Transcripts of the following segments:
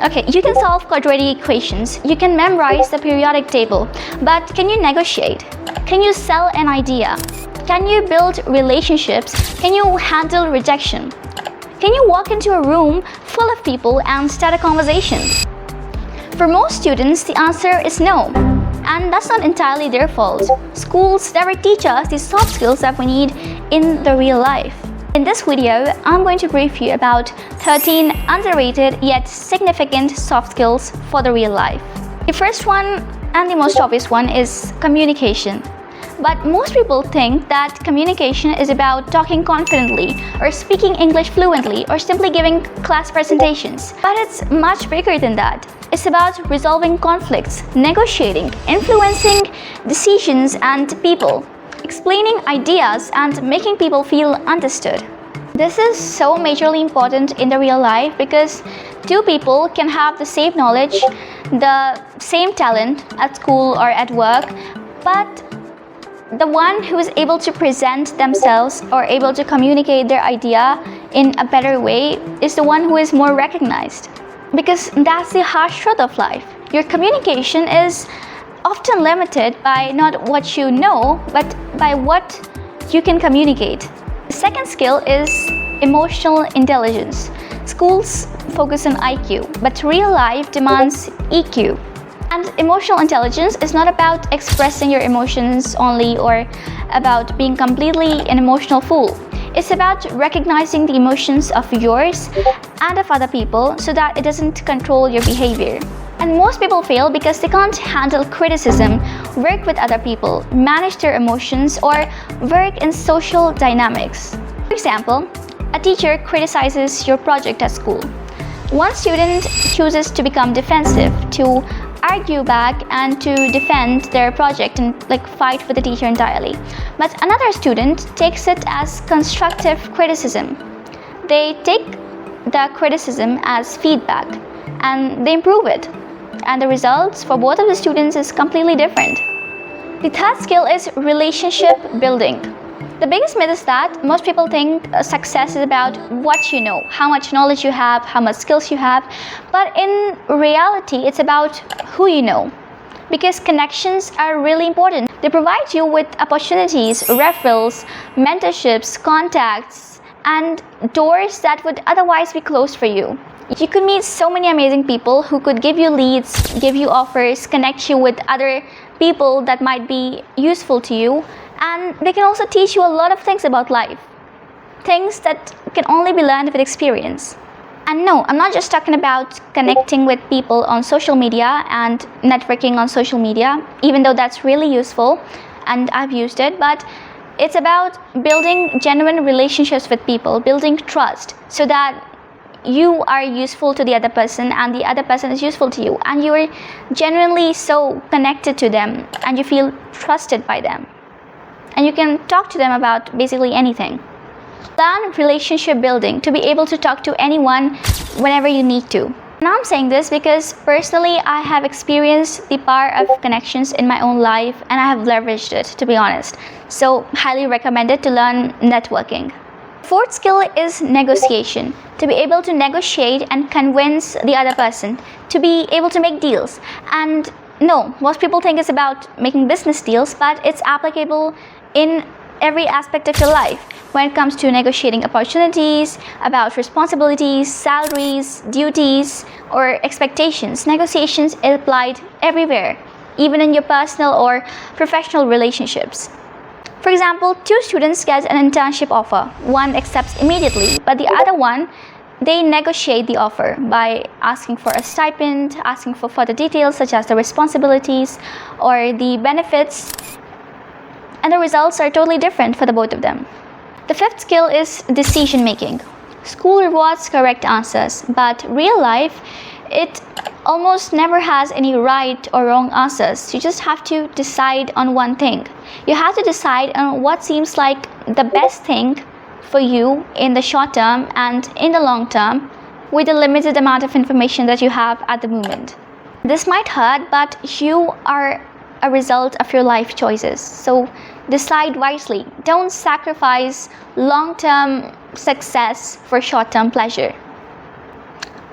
Okay, you can solve quadratic equations, you can memorize the periodic table, but can you negotiate? Can you sell an idea? Can you build relationships? Can you handle rejection? Can you walk into a room full of people and start a conversation? For most students, the answer is no. And that's not entirely their fault. Schools never teach us the soft skills that we need in the real life. In this video, I'm going to brief you about 13 underrated yet significant soft skills for the real life. The first one, and the most obvious one, is communication. But most people think that communication is about talking confidently, or speaking English fluently, or simply giving class presentations. But it's much bigger than that. It's about resolving conflicts, negotiating, influencing decisions and people, explaining ideas, and making people feel understood. This is so majorly important in the real life because two people can have the same knowledge, the same talent at school or at work, but the one who is able to present themselves or able to communicate their idea in a better way is the one who is more recognized. Because that's the harsh truth of life. Your communication is often limited by not what you know, but by what you can communicate. The second skill is emotional intelligence. Schools focus on IQ, but real life demands EQ. And emotional intelligence is not about expressing your emotions only or about being completely an emotional fool. It's about recognizing the emotions of yours and of other people so that it doesn't control your behavior. And most people fail because they can't handle criticism, work with other people, manage their emotions, or work in social dynamics. For example, a teacher criticizes your project at school. One student chooses to become defensive, to argue back and to defend their project and fight with the teacher entirely. But another student takes it as constructive criticism. They take the criticism as feedback and they improve it. And the results for both of the students is completely different. The third skill is relationship building. The biggest myth is that most people think success is about what you know, how much knowledge you have, how much skills you have. But in reality, it's about who you know. Because connections are really important. They provide you with opportunities, referrals, mentorships, contacts, and doors that would otherwise be closed for you. You could meet so many amazing people who could give you leads, give you offers, connect you with other people that might be useful to you. And they can also teach you a lot of things about life. Things that can only be learned with experience. And no, I'm not just talking about connecting with people on social media and networking on social media, even though that's really useful and I've used it, but it's about building genuine relationships with people, building trust so that you are useful to the other person and the other person is useful to you and you are genuinely so connected to them and you feel trusted by them. And you can talk to them about basically anything. Plan relationship building to be able to talk to anyone whenever you need to. Now I'm saying this because personally I have experienced the power of connections in my own life and I have leveraged it, to be honest. So highly recommended to learn networking. Fourth skill is negotiation. To be able to negotiate and convince the other person. To be able to make deals. And no, most people think it's about making business deals, but it's applicable in every aspect of your life when it comes to negotiating opportunities, about responsibilities, salaries, duties, or expectations. Negotiations is applied everywhere, even in your personal or professional relationships. For example, two students get an internship offer. One accepts immediately, but the other one, they negotiate the offer by asking for a stipend, asking for further details such as the responsibilities or the benefits, and the results are totally different for the both of them. The fifth skill is decision making. School rewards correct answers, but real life, it almost never has any right or wrong answers. You just have to decide on one thing. You have to decide on what seems like the best thing for you in the short term and in the long term with the limited amount of information that you have at the moment. This might hurt, but you are a result of your life choices. So decide wisely. Don't sacrifice long-term success for short-term pleasure.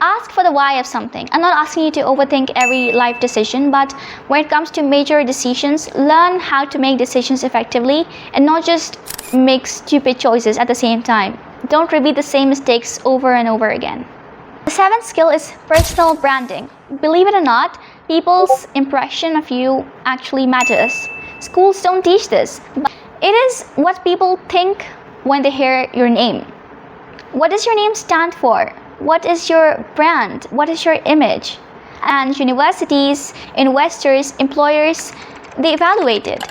Ask for the why of something. I'm not asking you to overthink every life decision, but when it comes to major decisions, learn how to make decisions effectively and not just make stupid choices at the same time. Don't repeat the same mistakes over and over again. The seventh skill is personal branding. Believe it or not, people's impression of you actually matters. Schools don't teach this, but it is what people think when they hear your name. What does your name stand for? What is your brand? What is your image? And universities, investors, employers, they evaluate it.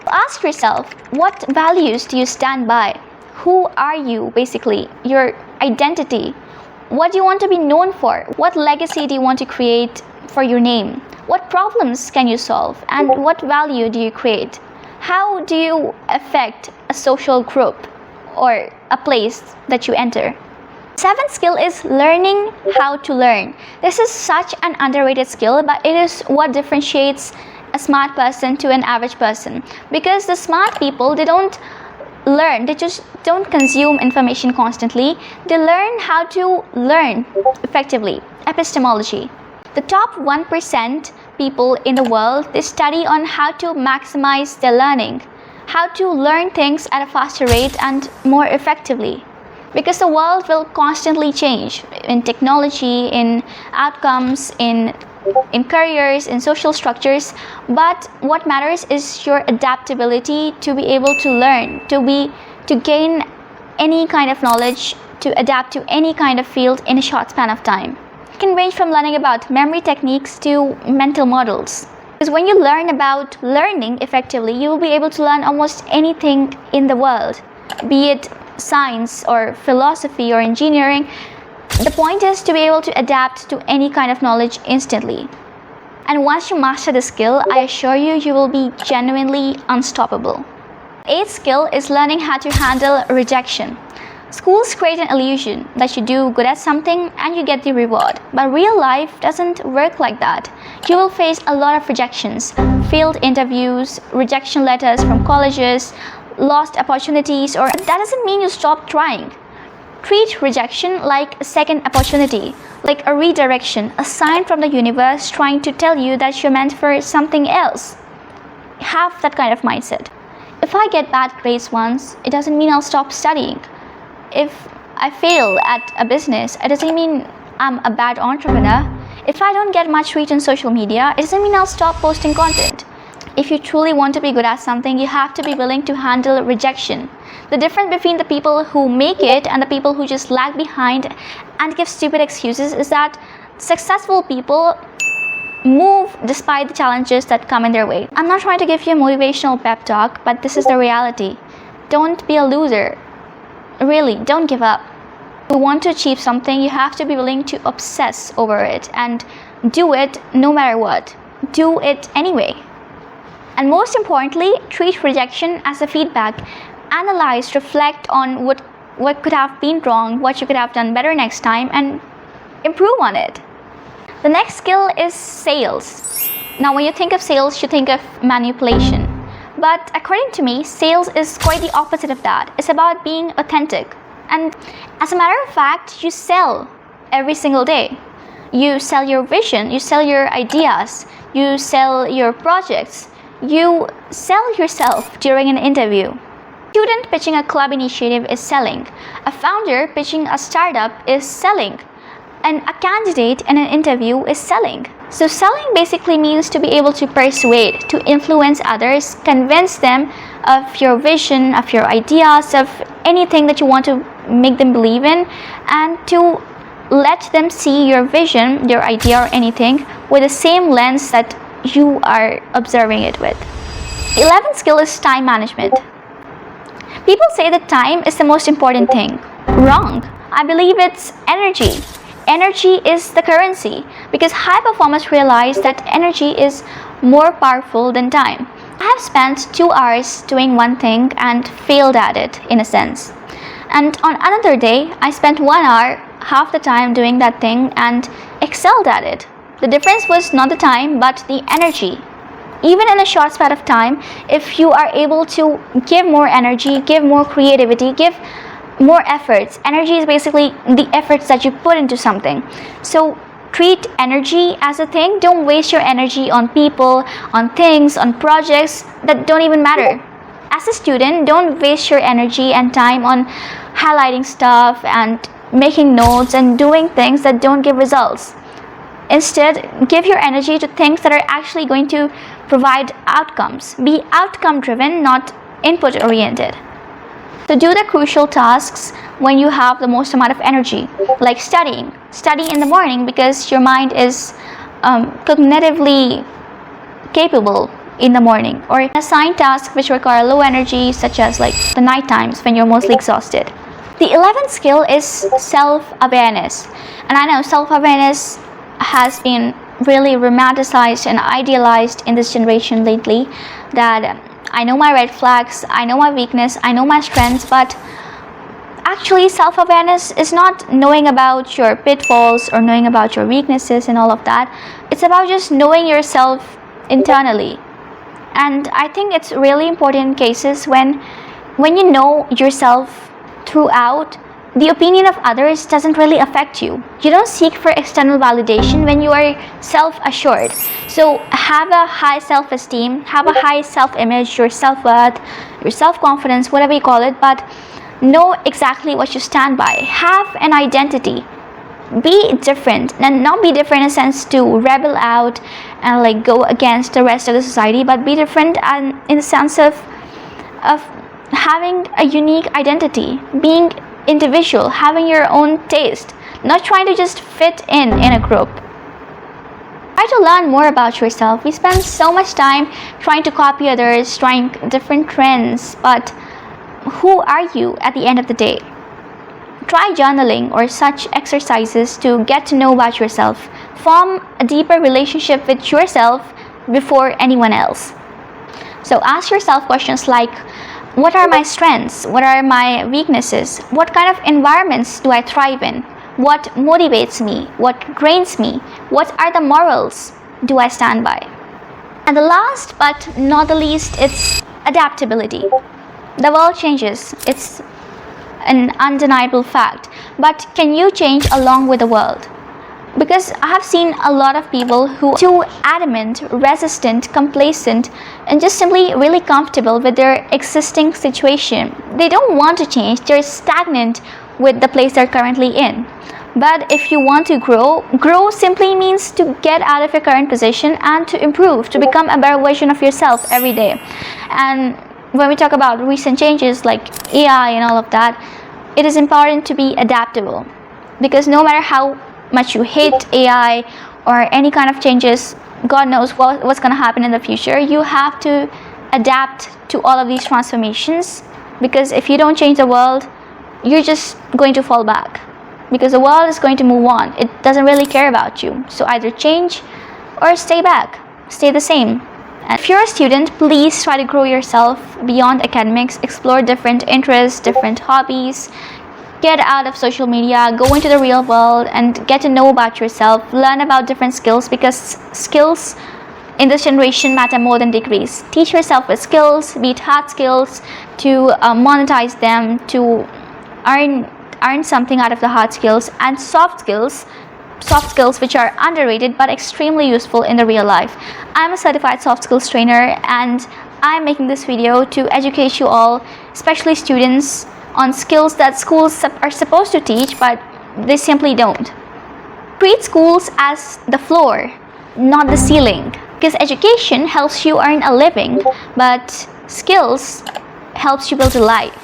Ask yourself, what values do you stand by? Who are you, basically? Your identity. What do you want to be known for? What legacy do you want to create for your name? What problems can you solve? And what value do you create? How do you affect a social group or a place that you enter? Seventh skill is learning how to learn. This is such an underrated skill, but it is what differentiates a smart person to an average person. Because the smart people, they don't learn, they just don't consume information constantly. They learn how to learn effectively. Epistemology. The top 1% people in the world, they study on how to maximize their learning, how to learn things at a faster rate and more effectively. Because the world will constantly change in technology, in outcomes, in careers, in social structures. But what matters is your adaptability to be able to learn, to gain any kind of knowledge, to adapt to any kind of field in a short span of time. It can range from learning about memory techniques to mental models. Because when you learn about learning effectively, you will be able to learn almost anything in the world, be it science or philosophy or engineering. The point is to be able to adapt to any kind of knowledge instantly. And once you master the skill, I assure you, you will be genuinely unstoppable. Eighth skill is learning how to handle rejection. Schools create an illusion that you do good at something and you get the reward. But real life doesn't work like that. You will face a lot of rejections, failed interviews, rejection letters from colleges, lost opportunities, or that doesn't mean you stop trying. Treat rejection like a second opportunity, like a redirection, a sign from the universe trying to tell you that you're meant for something else. Have that kind of mindset. If I get bad grades once, it doesn't mean I'll stop studying. If I fail at a business, it doesn't mean I'm a bad entrepreneur. If I don't get much reach on social media, it doesn't mean I'll stop posting content. If you truly want to be good at something, you have to be willing to handle rejection. The difference between the people who make it and the people who just lag behind and give stupid excuses is that successful people move despite the challenges that come in their way. I'm not trying to give you a motivational pep talk, but this is the reality. Don't be a loser. Really, don't give up. If you want to achieve something, you have to be willing to obsess over it and do it no matter what. Do it anyway. And most importantly, treat rejection as a feedback. Analyze, reflect on what could have been wrong, what you could have done better next time, and improve on it. The next skill is sales. Now, when you think of sales, you think of manipulation. But according to me, sales is quite the opposite of that. It's about being authentic. And as a matter of fact, you sell every single day. You sell your vision, you sell your ideas, you sell your projects. You sell yourself during an interview. A student pitching a club initiative is selling. A founder pitching a startup is selling. And a candidate in an interview is selling. So selling basically means to be able to persuade, to influence others, convince them of your vision, of your ideas, of anything that you want to make them believe in, and to let them see your vision, your idea, or anything with the same lens that you are observing it with. 11th skill is time management. People say that time is the most important thing. Wrong. I believe it's energy. Energy is the currency because high performers realize that energy is more powerful than time. I have spent 2 hours doing one thing and failed at it in a sense. And on another day, I spent 1 hour, half the time doing that thing and excelled at it. The difference was not the time, but the energy. Even in a short span of time, if you are able to give more energy, give more creativity, give more efforts. Energy is basically the efforts that you put into something. So treat energy as a thing. Don't waste your energy on people, on things, on projects that don't even matter. As a student, don't waste your energy and time on highlighting stuff and making notes and doing things that don't give results. Instead, give your energy to things that are actually going to provide outcomes. Be outcome driven, not input oriented. So do the crucial tasks when you have the most amount of energy, like studying. Study in the morning because your mind is cognitively capable in the morning. Or assign tasks which require low energy, such as like the night times when you're mostly exhausted. The 11th skill is self-awareness. And I know self-awareness has been really romanticized and idealized in this generation lately, that I know my red flags, I know my weakness, I know my strengths, but actually self-awareness is not knowing about your pitfalls or knowing about your weaknesses and all of that. It's about just knowing yourself internally. And I think it's really important in cases when you know yourself throughout, the opinion of others doesn't really affect you. You don't seek for external validation when you are self-assured. So have a high self-esteem, have a high self-image, your self-worth, your self-confidence, whatever you call it, but know exactly what you stand by. Have an identity. Be different, and not be different in a sense to rebel out and like go against the rest of the society, but be different and in the sense of having a unique identity, being individual, having your own taste, not trying to just fit in a group. Try to learn more about yourself. We spend so much time trying to copy others, trying different trends, but who are you at the end of the day? Try journaling or such exercises to get to know about yourself. Form a deeper relationship with yourself before anyone else. So ask yourself questions like, what are my strengths? What are my weaknesses? What kind of environments do I thrive in? What motivates me? What drains me? What are the morals do I stand by? And the last but not the least, it's adaptability. The world changes. It's an undeniable fact. But can you change along with the world? Because I have seen a lot of people who are too adamant, resistant, complacent, and just simply really comfortable with their existing situation. They don't want to change. They're stagnant with the place they're currently in. But if you want to grow simply means to get out of your current position and to improve, to become a better version of yourself every day. And when we talk about recent changes like AI and all of that, it is important to be adaptable. Because no matter how much you hate AI or any kind of changes, God knows what's going to happen in the future, you have to adapt to all of these transformations. Because if you don't change the world, you're just going to fall back. Because the world is going to move on. It doesn't really care about you. So either change or stay back. Stay the same. And if you're a student, please try to grow yourself beyond academics. Explore different interests, different hobbies. Get out of social media, go into the real world and get to know about yourself. Learn about different skills, because skills in this generation matter more than degrees. Teach yourself with skills, be it hard skills, to monetize them, to earn something out of the hard skills, and soft skills which are underrated but extremely useful in the real life. I'm a certified soft skills trainer, and I'm making this video to educate you all, especially students, on skills that schools are supposed to teach but they simply don't. Treat schools as the floor, not the ceiling, because education helps you earn a living, but skills helps you build a life.